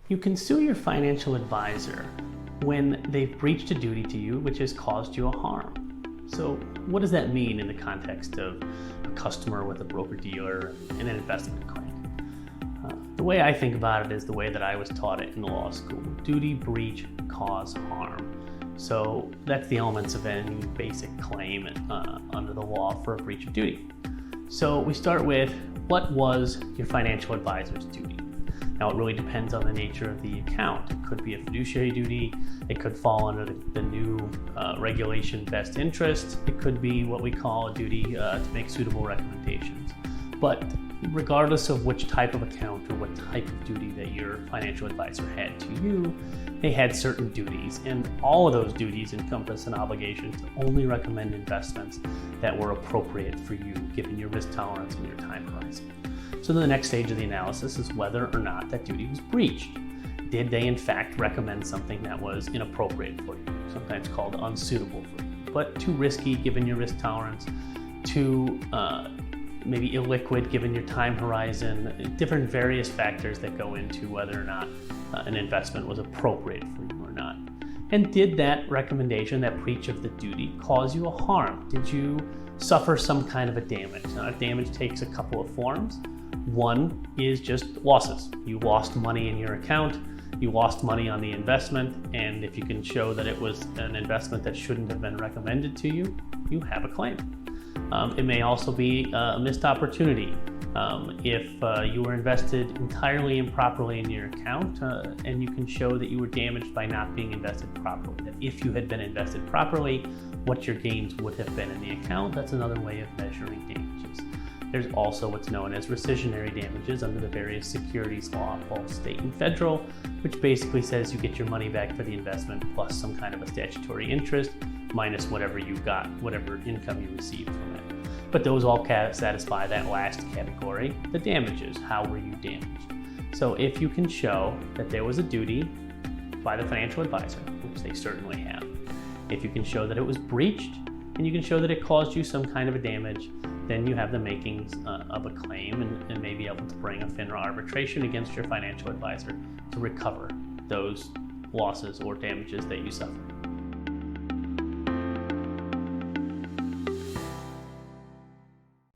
You can sue your financial advisor when they've breached a duty to you which has caused you a harm. So what does that mean in the context of a customer with a broker-dealer and an investment claim? The way I think about it is the way that I was taught it in law school. Duty, breach, cause harm. So that's the elements of any basic claim under the law for a breach of duty. So we start with, what was your financial advisor's duty? Now, it really depends on the nature of the account. It could be a fiduciary duty. It could fall under the new regulation best interest. It could be what we call a duty to make suitable recommendations. But regardless of which type of account or what type of duty that your financial advisor had to you, they had certain duties, and all of those duties encompass an obligation to only recommend investments that were appropriate for you, given your risk tolerance and your time horizon. So the next stage of the analysis is whether or not that duty was breached. Did they in fact recommend something that was inappropriate for you, sometimes called unsuitable for you, but too risky given your risk tolerance, too maybe illiquid given your time horizon, different various factors that go into whether or not an investment was appropriate for you or not. And did that recommendation, that breach of the duty, cause you a harm? Did you suffer some kind of a damage? Now, damage takes a couple of forms. One is just losses. You lost money in your account, you lost money on the investment, and if you can show that it was an investment that shouldn't have been recommended to you, you have a claim. It may also be a missed opportunity. If you were invested entirely improperly in your account and you can show that you were damaged by not being invested properly, that if you had been invested properly, what your gains would have been in the account, that's another way of measuring damages. There's also what's known as rescissionary damages under the various securities law, both state and federal, which basically says you get your money back for the investment plus some kind of a statutory interest minus whatever you got, whatever income you received from it. But those all satisfy that last category, the damages. How were you damaged? So if you can show that there was a duty by the financial advisor, which they certainly have, if you can show that it was breached, and you can show that it caused you some kind of a damage, then you have the makings of a claim and may be able to bring a FINRA arbitration against your financial advisor to recover those losses or damages that you suffered.